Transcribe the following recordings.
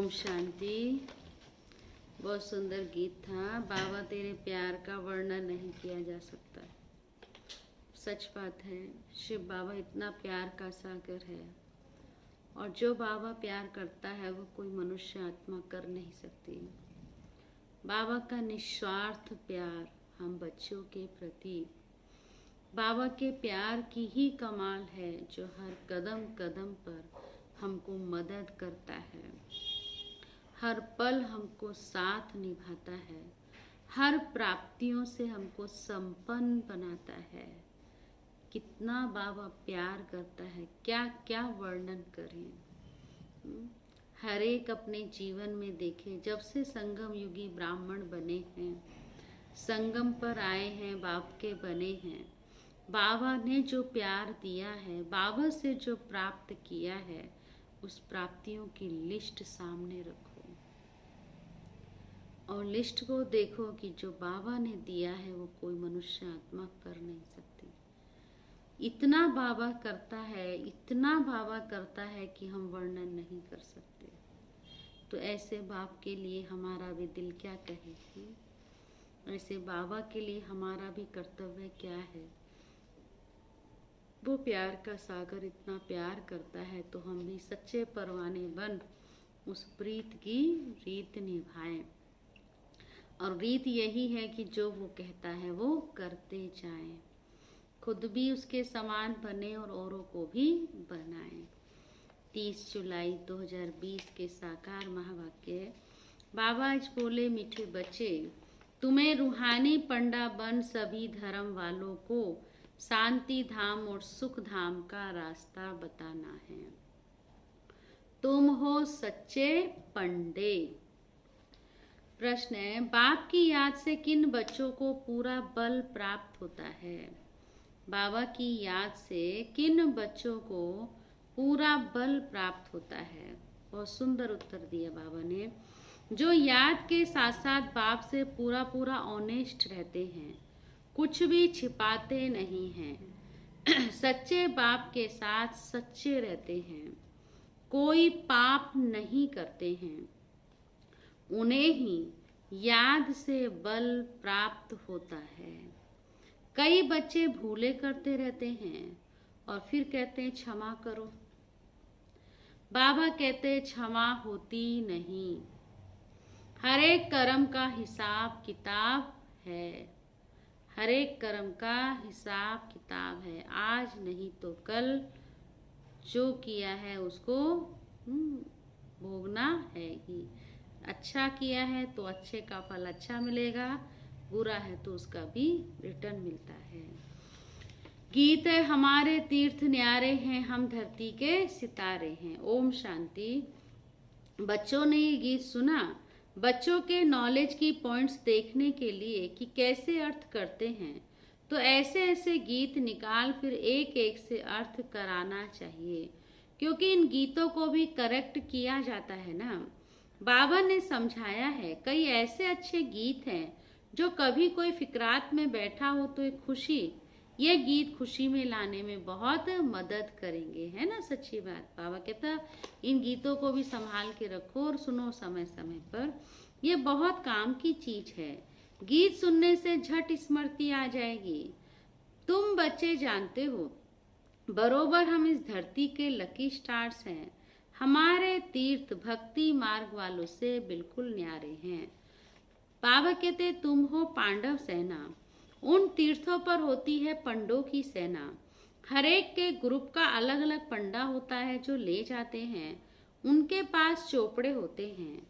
ओम शांति। बहुत सुंदर गीत था। बाबा तेरे प्यार का वर्णन नहीं किया जा सकता। सच बात है, शिव बाबा इतना प्यार का सागर है और जो बाबा प्यार करता है वो कोई मनुष्य आत्मा कर नहीं सकती। बाबा का निस्वार्थ प्यार हम बच्चों के प्रति, बाबा के प्यार की ही कमाल है जो हर कदम कदम पर हमको मदद करता है, हर पल हमको साथ निभाता है, हर प्राप्तियों से हमको संपन्न बनाता है। कितना बाबा प्यार करता है, क्या क्या वर्णन करें। हर एक अपने जीवन में देखे, जब से संगम युगी ब्राह्मण बने हैं, संगम पर आए हैं, बाप के बने हैं, बाबा ने जो प्यार दिया है, बाबा से जो प्राप्त किया है, उस प्राप्तियों की लिस्ट सामने रखो और लिस्ट को देखो कि जो बाबा ने दिया है वो कोई मनुष्य आत्मा कर नहीं सकती। इतना बाबा करता है, इतना बाबा करता है कि हम वर्णन नहीं कर सकते। तो ऐसे बाप के लिए हमारा भी दिल क्या कहेगी, ऐसे बाबा के लिए हमारा भी कर्तव्य क्या है। वो प्यार का सागर इतना प्यार करता है तो हम भी सच्चे परवाने बन उस प्रीत की रीत निभाएं। और रीत यही है कि जो वो कहता है वो करते जाएं, खुद भी उसके समान बने और औरों को भी बनाएं। 30 जुलाई 2020 के साकार महावाक्य। बाबा आज बोले, मीठे बच्चे, तुम्हें रूहानी पंडा बन सभी धर्म वालों को शांति धाम और सुख धाम का रास्ता बताना है। तुम हो सच्चे पंडे। प्रश्न है, बाप की याद से किन बच्चों को पूरा बल प्राप्त होता है? बाबा की याद से किन बच्चों को पूरा बल प्राप्त होता है? बहुत सुंदर उत्तर दिया बाबा ने। जो याद के साथ साथ बाप से पूरा पूरा ऑनेस्ट रहते हैं, कुछ भी छिपाते नहीं हैं, सच्चे बाप के साथ सच्चे रहते हैं, कोई पाप नहीं करते हैं, उन्हें ही याद से बल प्राप्त होता है। कई बच्चे भूले करते रहते हैं और फिर कहते हैं क्षमा करो। बाबा कहते हैं क्षमा होती नहीं, हर एक कर्म का हिसाब किताब है, हर एक कर्म का हिसाब किताब है। आज नहीं तो कल जो किया है उसको भोगना है ही। अच्छा किया है तो अच्छे का फल अच्छा मिलेगा, बुरा है तो उसका भी रिटर्न मिलता है। गीत है, हमारे तीर्थ न्यारे हैं, हम धरती के सितारे हैं। ओम शांति। बच्चों ने ये गीत सुना। बच्चों के नॉलेज की पॉइंट्स देखने के लिए कि कैसे अर्थ करते हैं, तो ऐसे ऐसे गीत निकाल फिर एक एक से अर्थ कराना चाहिए, क्योंकि इन गीतों को भी करेक्ट किया जाता है ना। बाबा ने समझाया है, कई ऐसे अच्छे गीत हैं जो कभी कोई फिक्रात में बैठा हो तो एक खुशी, ये गीत खुशी में लाने में बहुत मदद करेंगे, है ना। सच्ची बात। बाबा कहता इन गीतों को भी संभाल के रखो और सुनो समय समय पर, ये बहुत काम की चीज है। गीत सुनने से झट स्मृति आ जाएगी। तुम बच्चे जानते हो, बरोबर हम इस धरती के लकी स्टार्स हैं। हमारे तीर्थ भक्ति मार्ग वालों से बिल्कुल न्यारे हैं। बाबा कहते तुम हो पांडव सेना। उन तीर्थों पर होती है पंडों की सेना। हर एक के ग्रुप का अलग अलग पंडा होता है जो ले जाते हैं। उनके पास चोपड़े होते हैं,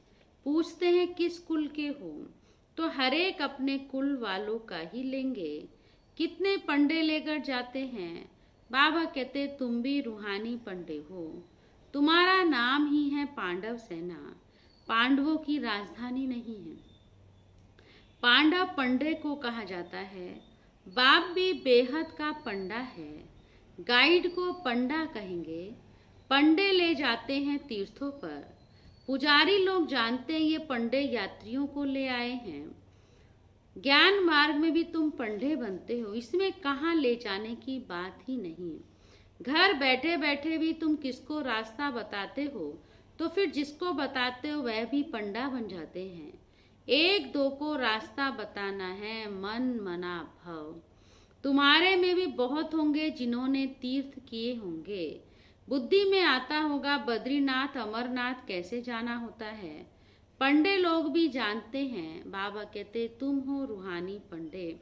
पूछते हैं किस कुल के हो, तो हर एक अपने कुल वालों का ही लेंगे। कितने पंडे लेकर जाते हैं? बाबा कहते तुम भी रूहानी पंडे हो, तुम्हारा नाम ही है पांडव सेना। पांडवों की राजधानी नहीं है। पांडव पंडे को कहा जाता है। बाप भी बेहद का पंडा है। गाइड को पंडा कहेंगे। पंडे ले जाते हैं तीर्थों पर। पुजारी लोग जानते हैं ये पंडे यात्रियों को ले आए हैं। ज्ञान मार्ग में भी तुम पंडे बनते हो, इसमें कहाँ ले जाने की बात ही नहीं। घर बैठे बैठे भी तुम किसको रास्ता बताते हो, तो फिर जिसको बताते हो वह भी पंडा बन जाते हैं। एक दो को रास्ता बताना है, मन मना भव। तुम्हारे में भी बहुत होंगे जिन्होंने तीर्थ किए होंगे। बुद्धि में आता होगा बद्रीनाथ अमरनाथ कैसे जाना होता है। पंडे लोग भी जानते हैं। बाबा कहते तुम हो रूहानी पंडे।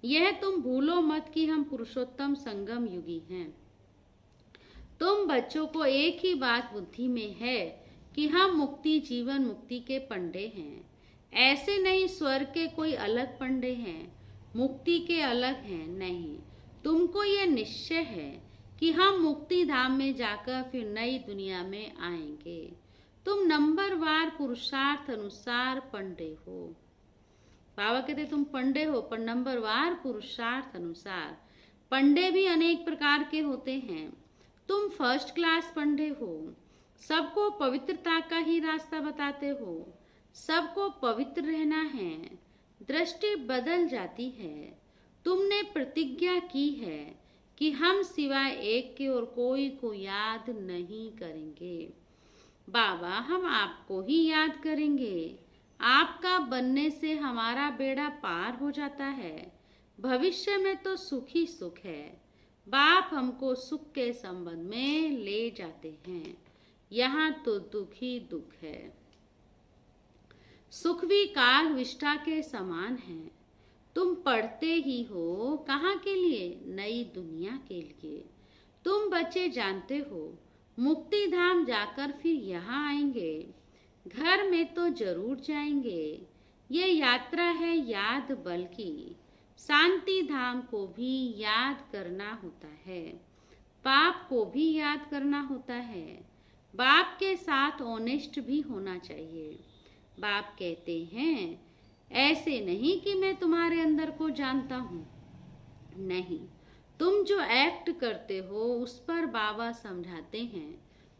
यह तुम भूलो मत कि हम पुरुषोत्तम संगम युगी हैं। तुम बच्चों को एक ही बात बुद्धि में है कि हम मुक्ति जीवन मुक्ति के पंडे हैं। ऐसे नहीं स्वर्ग के कोई अलग पंडे हैं, मुक्ति के अलग हैं, नहीं। तुमको यह निश्चय है कि हम मुक्ति धाम में जाकर फिर नई दुनिया में आएंगे। तुम नंबरवार पुरुषार्थ अनुसार पंडे हो। बाबा कहते तुम पंडे हो पर नंबरवार पुरुषार्थ अनुसार। पंडे भी अनेक प्रकार के होते हैं। तुम फर्स्ट क्लास पंडे हो। सबको पवित्रता का ही रास्ता बताते हो। सबको पवित्र रहना है। दृष्टि बदल जाती है। तुमने प्रतिज्ञा की है कि हम सिवाय एक के और कोई को याद नहीं करेंगे। बाबा हम आपको ही याद करेंगे। आपका बनने से हमारा बेड़ा पार हो जाता है। भविष्य में तो सुख ही सुख है। बाप हमको सुख के संबंध में ले जाते हैं। यहाँ तो दुख ही दुख है। सुख भी काल विष्ठा के समान है। तुम पढ़ते ही हो कहाँ के लिए? नई दुनिया के लिए। तुम बच्चे जानते हो मुक्ति धाम जाकर फिर यहाँ आएंगे। घर में तो जरूर जाएंगे। ये यात्रा है याद बल की। शांति धाम को भी याद करना होता है। बाप को भी याद करना होता है। बाप के साथ ऑनेस्ट भी होना चाहिए। बाप कहते हैं ऐसे नहीं कि मैं तुम्हारे अंदर को जानता हूँ, नहीं। तुम जो एक्ट करते हो उस पर बाबा समझाते हैं,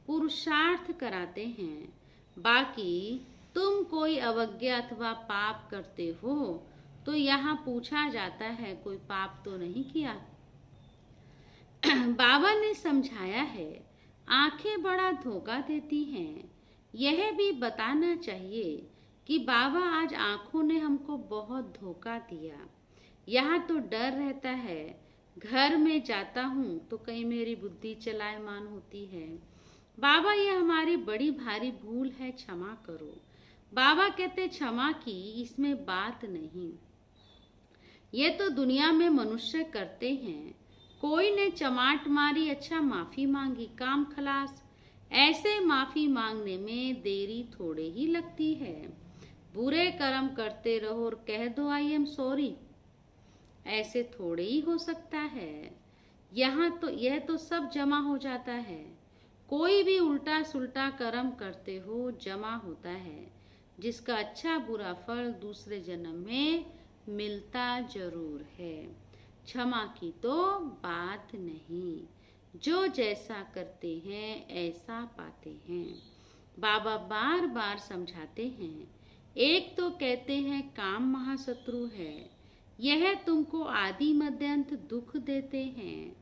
पुरुषार्थ कराते हैं। बाकी तुम कोई अवज्ञा अथवा पाप करते हो तो यहाँ पूछा जाता है कोई पाप तो नहीं किया। बाबा ने समझाया है आंखें बड़ा धोखा देती हैं। यह भी बताना चाहिए कि बाबा आज आंखों ने हमको बहुत धोखा दिया। यहाँ तो डर रहता है। घर में जाता हूँ तो कहीं मेरी बुद्धि चलायमान होती है। बाबा ये हमारी बड़ी भारी भूल है, क्षमा करो। बाबा कहते क्षमा की इसमें बात नहीं। ये तो दुनिया में मनुष्य करते हैं। कोई ने चमाट मारी, अच्छा माफी मांगी, काम खलास। ऐसे माफी मांगने में देरी थोड़े ही लगती है। बुरे कर्म करते रहो और कह दो आई एम सॉरी, ऐसे थोड़े ही हो सकता है। यहाँ तो यह तो सब जमा हो जाता है। कोई भी उल्टा सुल्टा कर्म करते हो जमा होता है, जिसका अच्छा बुरा फल दूसरे जन्म में मिलता जरूर है। क्षमा की तो बात नहीं। जो जैसा करते हैं ऐसा पाते हैं। बाबा बार बार समझाते हैं। एक तो कहते हैं काम महाशत्रु है। यह तुमको आदि मध्यांत दुख देते हैं।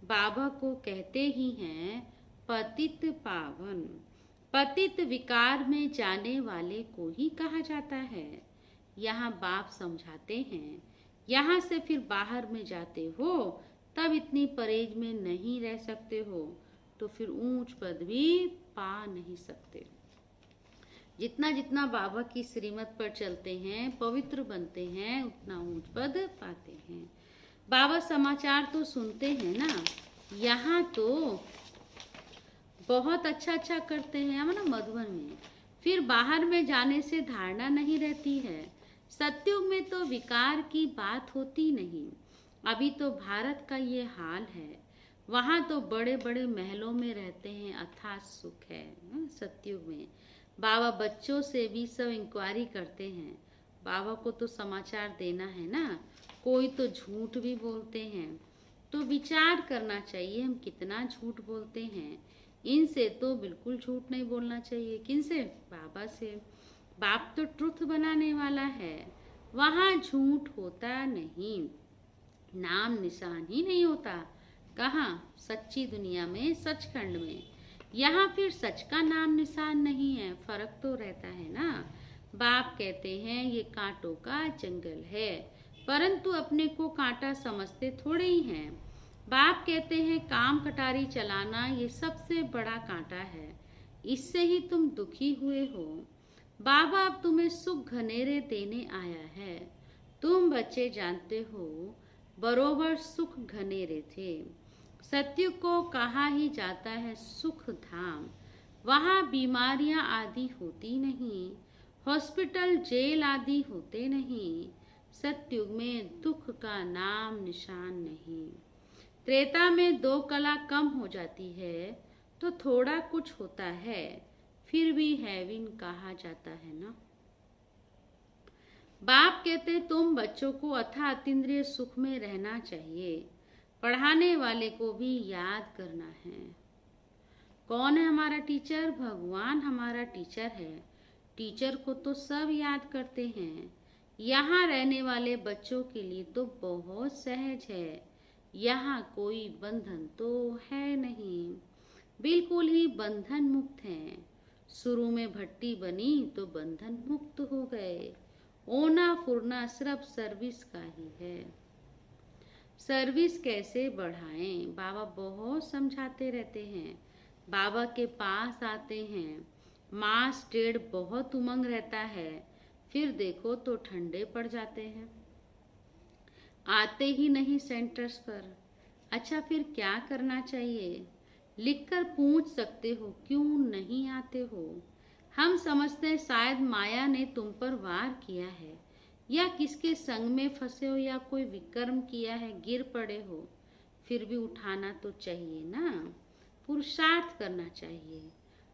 बाबा को कहते ही हैं पतित पावन। पतित विकार में जाने वाले को ही कहा जाता है। यहाँ बाप समझाते हैं यहाँ से फिर बाहर में जाते हो तब इतनी परहेज में नहीं रह सकते हो तो फिर ऊंच पद भी पा नहीं सकते। जितना जितना बाबा की श्रीमत पर चलते हैं, पवित्र बनते हैं, उतना ऊंच पद पाते हैं। बाबा समाचार तो सुनते हैं ना, यहाँ तो बहुत अच्छा अच्छा करते हैं हम ना मधुबन में। फिर बाहर में जाने से धारणा नहीं रहती है। सत्युग में तो विकार की बात होती नहीं। अभी तो भारत का ये हाल है। वहाँ तो बड़े बड़े महलों में रहते हैं, अथाह सुख है सत्युग में। बाबा बच्चों से भी सब इंक्वायरी करते हैं। बाबा को तो समाचार देना है ना। कोई तो झूठ भी बोलते हैं, तो विचार करना चाहिए हम कितना झूठ बोलते हैं। इनसे तो बिल्कुल झूठ नहीं बोलना चाहिए। किनसे? बाबा से। बाप तो ट्रुथ बनाने वाला है। वहाँ झूठ होता नहीं, नाम निशान ही नहीं होता। कहाँ? सच्ची दुनिया में, सचखंड में। यहाँ फिर सच का नाम निशान नहीं है, फर्क तो रहता है ना। बाप कहते हैं ये कांटों का जंगल है, परंतु अपने को कांटा समझते थोड़े ही हैं। बाप कहते हैं काम कटारी चलाना ये सबसे बड़ा कांटा है, इससे ही तुम दुखी हुए हो। बाबा अब तुम्हें सुख घनेरे देने आया है। तुम बच्चे जानते हो बरोबर सुख घनेरे थे। सत्य को कहा ही जाता है सुख धाम, वहाँ बीमारियां आदि होती नहीं, हॉस्पिटल जेल आदि होते नहीं। सत्युग में दुख का नाम निशान नहीं। त्रेता में 2 कला कम हो जाती है तो थोड़ा कुछ होता है, फिर भी हेवन कहा जाता है ना। बाप कहते तुम बच्चों को अथा अतीन्द्रिय सुख में रहना चाहिए, पढ़ाने वाले को भी याद करना है। कौन है हमारा टीचर? भगवान हमारा टीचर है। टीचर को तो सब याद करते हैं। यहाँ रहने वाले बच्चों के लिए तो बहुत सहज है। यहाँ कोई बंधन तो है नहीं, बिल्कुल ही बंधन मुक्त हैं। शुरू में भट्टी बनी तो बंधन मुक्त हो गए। ओना फुरना सिर्फ सर्विस का ही है। सर्विस कैसे बढ़ाएं, बाबा बहुत समझाते रहते हैं। बाबा के पास आते हैं, मास डेढ़ बहुत उमंग रहता है, फिर देखो तो ठंडे पड़ जाते हैं, आते ही नहीं सेंटर्स पर। अच्छा फिर क्या करना चाहिए? लिखकर पूछ सकते हो क्यों नहीं आते हो। हम समझते हैं शायद माया ने तुम पर वार किया है, या किसके संग में फंसे हो, या कोई विकर्म किया है, गिर पड़े हो। फिर भी उठाना तो चाहिए ना, पुरुषार्थ करना चाहिए,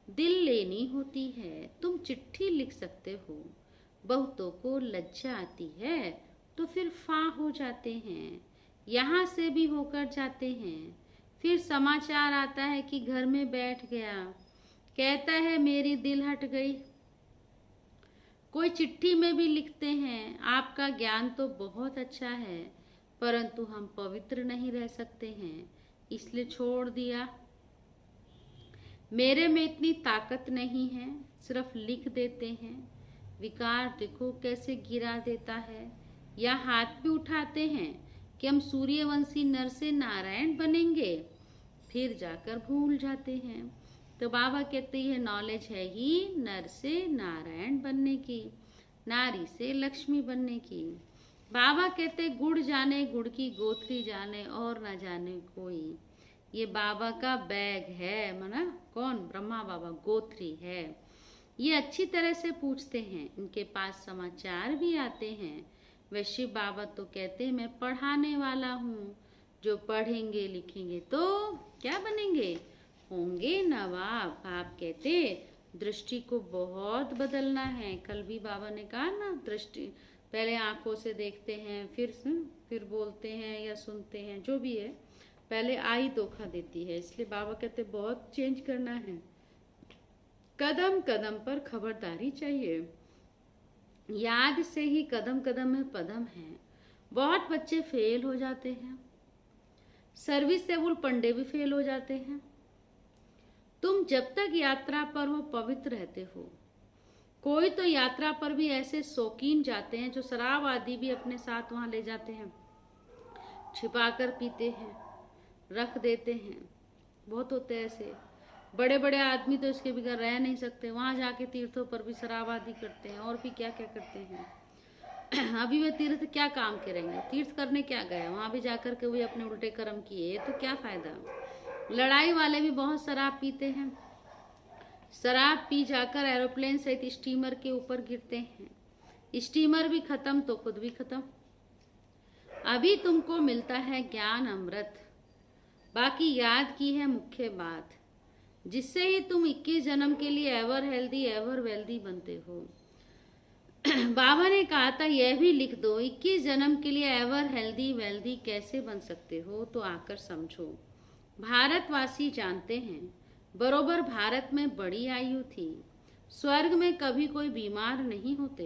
दिल लेनी होती है। तुम चिट्ठी लिख सकते हो। बहुतों को लज्जा आती है तो फिर फां हो जाते हैं, यहाँ से भी होकर जाते हैं। फिर समाचार आता है कि घर में बैठ गया, कहता है मेरी दिल हट गई। कोई चिट्ठी में भी लिखते हैं आपका ज्ञान तो बहुत अच्छा है, परंतु हम पवित्र नहीं रह सकते हैं, इसलिए छोड़ दिया। मेरे में इतनी ताकत नहीं है, सिर्फ लिख देते हैं। विकार देखो कैसे गिरा देता है। या हाथ भी उठाते हैं कि हम सूर्यवंशी नर से नारायण बनेंगे, फिर जाकर भूल जाते हैं। तो बाबा कहते हैं नॉलेज है ही नर से नारायण बनने की, नारी से लक्ष्मी बनने की। बाबा कहते गुड़ जाने गुड़ की गोथरी जाने और ना जाने कोई। ये बाबा का बैग है, माना कौन? ब्रह्मा बाबा गोथरी है। ये अच्छी तरह से पूछते हैं, इनके पास समाचार भी आते हैं। वैश्य बाबा तो कहते हैं मैं पढ़ाने वाला हूँ, जो पढ़ेंगे लिखेंगे तो क्या बनेंगे? होंगे नवाब। आप कहते दृष्टि को बहुत बदलना है। कल भी बाबा ने कहा ना, दृष्टि पहले आंखों से देखते हैं, फिर बोलते हैं या सुनते हैं, जो भी है पहले आई धोखा देती है। इसलिए बाबा कहते बहुत चेंज करना है। कदम कदम पर खबरदारी चाहिए, याद से ही कदम कदम में पदम है। बहुत बच्चे फेल हो जाते हैं, सर्विसेबल पंडे भी फेल हो जाते हैं। तुम जब तक यात्रा पर हो पवित्र रहते हो। कोई तो यात्रा पर भी ऐसे शौकीन जाते हैं जो शराब आदि भी अपने साथ वहां ले जाते हैं, छिपा कर पीते हैं, रख देते हैं। बहुत होते हैं ऐसे। बड़े बड़े आदमी तो इसके बगैर रह नहीं सकते, वहां जाके तीर्थों पर भी शराब आदि करते हैं और भी क्या क्या करते हैं। अभी वे तीर्थ क्या काम करेंगे? तीर्थ करने क्या गए? वहां भी जाकर के वे अपने उल्टे कर्म किए, तो क्या फायदा? लड़ाई वाले भी बहुत शराब पीते हैं, शराब पी जाकर एरोप्लेन सहित स्टीमर के ऊपर गिरते हैं। स्टीमर भी खत्म तो खुद भी खत्म। अभी तुमको मिलता है ज्ञान अमृत, बाकी याद की है मुख्य बात, जिससे ही तुम 21 जन्म के लिए एवर हेल्दी एवर वेल्दी बनते हो। बाबा ने कहा था यह भी लिख दो, 21 जन्म के लिए एवर हेल्दी वेल्दी कैसे बन सकते हो, तो आकर समझो। भारतवासी जानते हैं बरोबर भारत में बड़ी आयु थी। स्वर्ग में कभी कोई बीमार नहीं होते।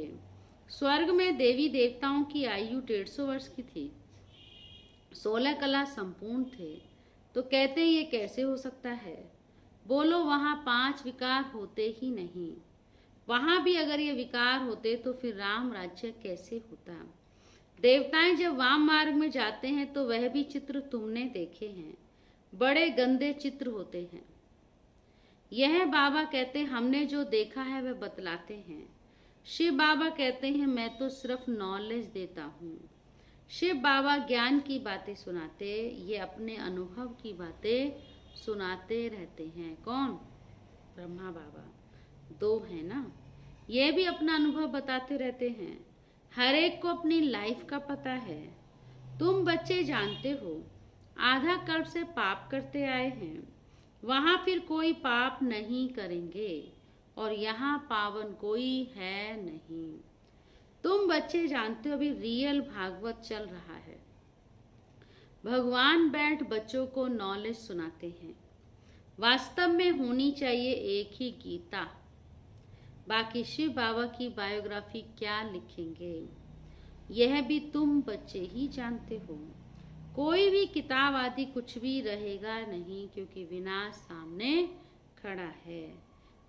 स्वर्ग में देवी देवताओं की आयु 150 वर्ष की थी, 16 कला संपूर्ण थे। तो कहते हैं ये कैसे हो सकता है? बोलो वहाँ 5 विकार होते ही नहीं। वहाँ भी अगर ये विकार होते तो फिर राम राज्य कैसे होता। देवताएं जब वाम मार्ग में जाते हैं तो वह भी चित्र तुमने देखे हैं, बड़े गंदे चित्र होते हैं। यह बाबा कहते हमने जो देखा है वह बतलाते हैं। शिव बाबा कहते हैं मैं तो सिर्फ नॉलेज देता हूँ। शिव बाबा ज्ञान की बातें सुनाते, ये अपने अनुभव की बातें सुनाते रहते हैं। कौन? ब्रह्मा बाबा। 2 है ना, ये भी अपना अनुभव बताते रहते हैं। हर एक को अपनी लाइफ का पता है। तुम बच्चे जानते हो आधा कल्प से पाप करते आए हैं, वहां फिर कोई पाप नहीं करेंगे और यहाँ पावन कोई है नहीं। तुम बच्चे जानते हो अभी रियल भागवत चल रहा है। भगवान बैठ बच्चों को नॉलेज सुनाते हैं। वास्तव में होनी चाहिए एक ही गीता। बाकी शिव बाबा की बायोग्राफी क्या लिखेंगे यह भी तुम बच्चे ही जानते हो। कोई भी किताब आदि कुछ भी रहेगा नहीं, क्योंकि विनाश सामने खड़ा है।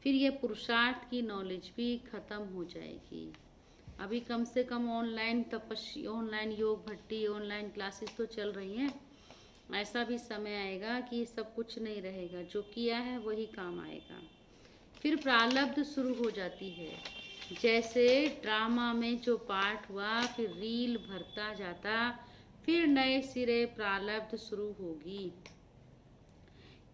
फिर ये पुरुषार्थ की नॉलेज भी खत्म हो जाएगी। अभी कम से कम ऑनलाइन तपस्या, ऑनलाइन योग भट्टी, ऑनलाइन क्लासेस तो चल रही हैं। ऐसा भी समय आएगा कि सब कुछ नहीं रहेगा, जो किया है वही काम आएगा। फिर प्रारब्ध शुरू हो जाती है। जैसे ड्रामा में जो पार्ट हुआ फिर रील भरता जाता, फिर नए सिरे प्रारब्ध शुरू होगी।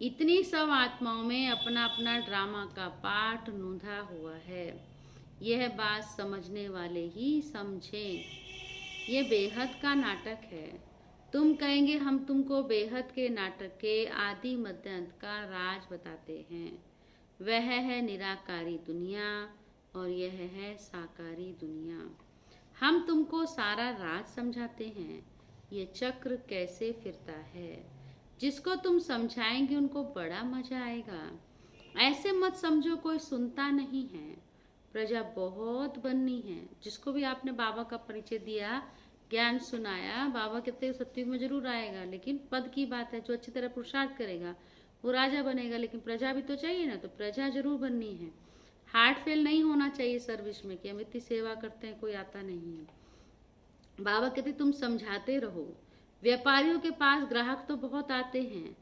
इतनी सब आत्माओं में अपना अपना ड्रामा का पार्ट नूंधा हुआ है। यह बात समझने वाले ही समझें। ये बेहद का नाटक है। तुम कहेंगे हम तुमको बेहद के नाटक के आदि मध्य अंत का राज बताते हैं। वह है निराकारी दुनिया और यह है साकारी दुनिया। हम तुमको सारा राज समझाते हैं, ये चक्र कैसे फिरता है। जिसको तुम समझाएंगे उनको बड़ा मजा आएगा। ऐसे मत समझो कोई सुनता नहीं है। प्रजा बहुत बननी है। जिसको भी आपने बाबा का परिचय दिया, ज्ञान सुनाया, बाबा कहते सत्युग में जरूर आएगा, लेकिन पद की बात है। जो अच्छी तरह पुरुषार्थ करेगा वो राजा बनेगा, लेकिन प्रजा भी तो चाहिए ना, तो प्रजा जरूर बननी है। हार्ट फेल नहीं होना चाहिए सर्विस में कि हम इतनी सेवा करते हैं कोई आता नहीं है। बाबा कहते तुम समझाते रहो। व्यापारियों के पास ग्राहक तो बहुत आते हैं,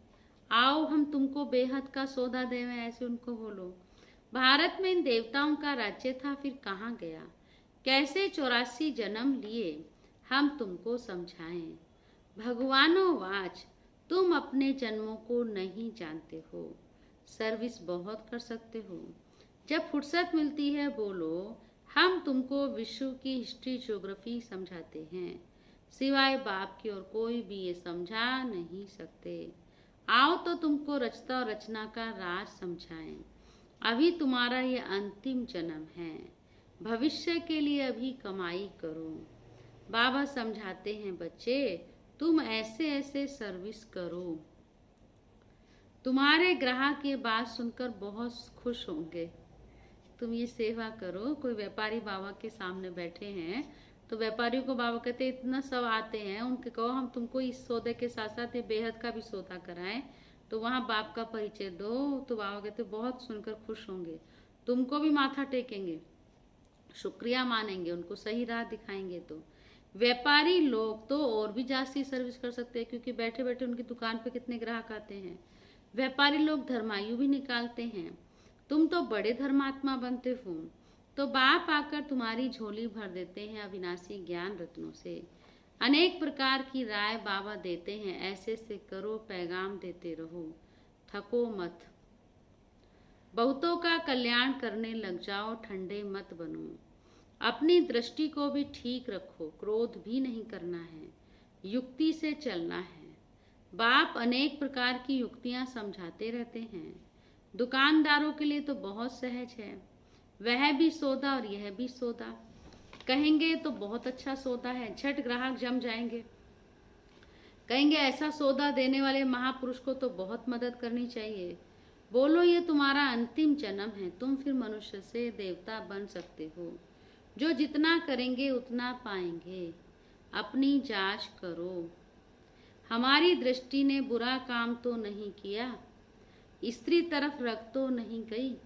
आओ हम तुमको बेहद का सौदा देवें, ऐसे उनको बोलो। भारत में इन देवताओं का राज्य था, फिर कहाँ गया, कैसे 84 जन्म लिए, हम तुमको समझाएं। भगवानों वाच, तुम अपने जन्मों को नहीं जानते हो, सर्विस बहुत कर सकते हो। जब फुर्सत मिलती है बोलो, हम तुमको विश्व की हिस्ट्री ज्योग्राफी समझाते हैं। सिवाय बाप की और कोई भी ये समझा नहीं सकते। आओ तो तुमको रचता और रचना का राज समझाएं। अभी तुम्हारा ये अंतिम जन्म है, भविष्य के लिए अभी कमाई करो। बाबा समझाते हैं बच्चे तुम ऐसे ऐसे सर्विस करो। तुम्हारे ग्राहक ये बात सुनकर बहुत खुश होंगे। तुम ये सेवा करो। कोई व्यापारी बाबा के सामने बैठे हैं तो व्यापारियों को बाबा कहते इतना सब आते हैं, उनके कहो हम तुमको इस सौदे के साथ साथ ये बेहद का भी सौदा कराएं, तो वहाँ बाप का परिचय दो। तो बाबा कहते बहुत सुनकर खुश होंगे, तुमको भी माथा टेकेंगे, शुक्रिया मानेंगे, उनको सही राह दिखाएंगे। तो व्यापारी लोग तो और भी जास्ती सर्विस कर सकते हैं, क्योंकि बैठे बैठे उनकी दुकान पे कितने ग्राहक आते हैं। व्यापारी लोग धर्मायु भी निकालते हैं। तुम तो बड़े धर्मात्मा बनते हो, तो बाप आकर तुम्हारी झोली भर देते हैं अविनाशी ज्ञान रत्नों से। अनेक प्रकार की राय बाबा देते हैं, ऐसे से करो, पैगाम देते रहो, थको मत। बहुतों का कल्याण करने लग जाओ, ठंडे मत बनो। अपनी दृष्टि को भी ठीक रखो, क्रोध भी नहीं करना है, युक्ति से चलना है। बाप अनेक प्रकार की युक्तियां समझाते रहते हैं। दुकानदारों के लिए तो बहुत सहज है, वह भी सौदा और यह भी सौदा। कहेंगे तो बहुत अच्छा सौदा है, झट ग्राहक जम जाएंगे। कहेंगे ऐसा सौदा देने वाले महापुरुष को तो बहुत मदद करनी चाहिए। बोलो ये तुम्हारा अंतिम जन्म है, तुम फिर मनुष्य से देवता बन सकते हो। जो जितना करेंगे उतना पाएंगे। अपनी जांच करो। हमारी दृष्टि ने बुरा काम तो नहीं किया, स्त्री तरफ रख तो नहीं गई,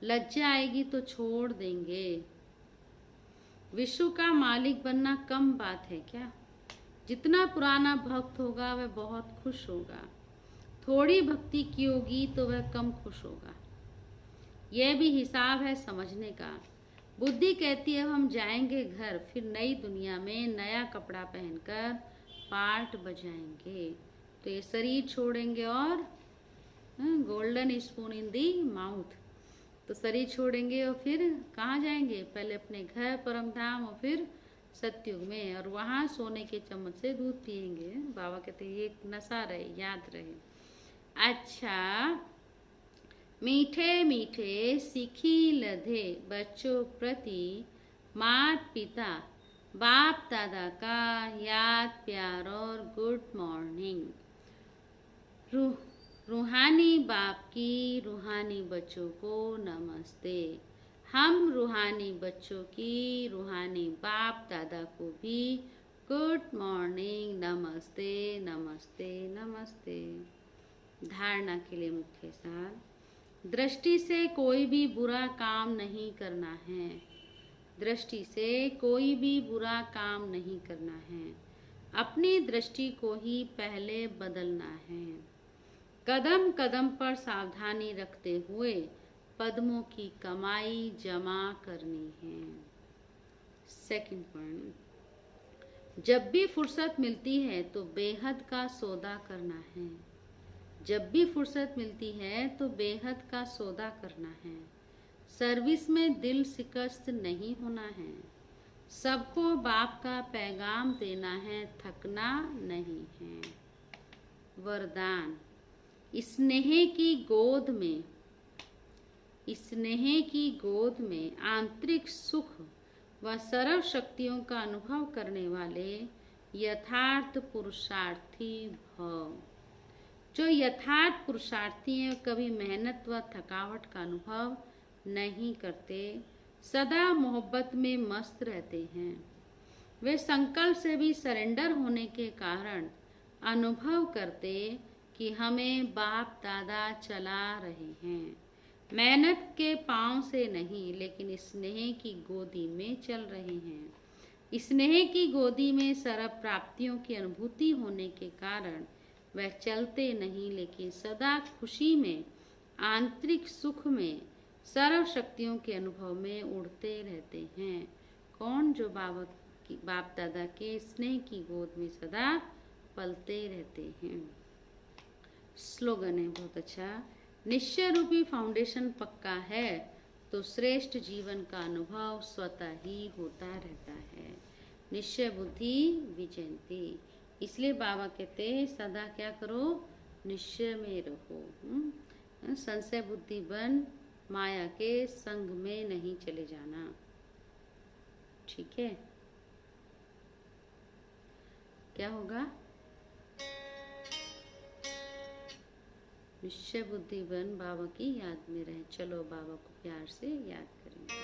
लज्जा आएगी तो छोड़ देंगे। विश्व का मालिक बनना कम बात है क्या? जितना पुराना भक्त होगा वह बहुत खुश होगा, थोड़ी भक्ति की होगी तो वह कम खुश होगा। यह भी हिसाब है समझने का। बुद्धि कहती है हम जाएंगे घर, फिर नई दुनिया में नया कपड़ा पहनकर पार्ट बजाएंगे। तो ये शरीर छोड़ेंगे और golden spoon in the mouth, तो शरीर छोड़ेंगे और फिर कहाँ जाएंगे? पहले अपने घर परम धाम और फिर सतयुग में, और वहाँ सोने के चम्मच से दूध पिएंगे। बाबा कहते हैं ये नशा रहे, याद रहे। अच्छा, मीठे मीठे सीखी लधे बच्चों प्रति मात पिता बाप दादा का याद प्यार और गुड मॉर्निंग। रूहानी बाप की रूहानी बच्चों को नमस्ते। हम रूहानी बच्चों की रूहानी बाप दादा को भी गुड मॉर्निंग, नमस्ते नमस्ते नमस्ते। धारणा के लिए मुख्य सार, दृष्टि से कोई भी बुरा काम नहीं करना है। दृष्टि से कोई भी बुरा काम नहीं करना है, अपनी दृष्टि को ही पहले बदलना है। कदम कदम पर सावधानी रखते हुए पद्मों की कमाई जमा करनी है। सेकंड पॉइंट, जब भी फुर्सत मिलती है तो बेहद का सौदा करना है। जब भी फुर्सत मिलती है तो बेहद का सौदा करना है। सर्विस में दिल शिकस्त नहीं होना है। सबको बाप का पैगाम देना है, थकना नहीं है। वरदान, स्नेह की गोद में आंतरिक सुख व सर्व शक्तियों का अनुभव करने वाले यथार्थ पुरुषार्थी भव। जो यथार्थ पुरुषार्थी हैं कभी मेहनत व थकावट का अनुभव नहीं करते, सदा मोहब्बत में मस्त रहते हैं। वे संकल्प से भी सरेंडर होने के कारण अनुभव करते कि हमें बाप दादा चला रहे हैं। मेहनत के पांव से नहीं, लेकिन स्नेह की गोदी में चल रहे हैं। स्नेह की गोदी में सर्व प्राप्तियों की अनुभूति होने के कारण वह चलते नहीं, लेकिन सदा खुशी में, आंतरिक सुख में, सर्व शक्तियों के अनुभव में उड़ते रहते हैं। कौन? जो बाप दादा के स्नेह की गोद में सदा पलते रहते हैं। स्लोगन है बहुत अच्छा, निश्चय रूपी फाउंडेशन पक्का है तो श्रेष्ठ जीवन का अनुभव स्वतः ही होता रहता है। निश्चय बुद्धि विजयंती। इसलिए बाबा कहते हैं सदा क्या करो? निश्चय में रहो। संशय बुद्धि बन माया के संग में नहीं चले जाना। ठीक है? क्या होगा? निश्चय बुद्धि बन बाबा की याद में रहे। चलो बाबा को प्यार से याद करेंगे।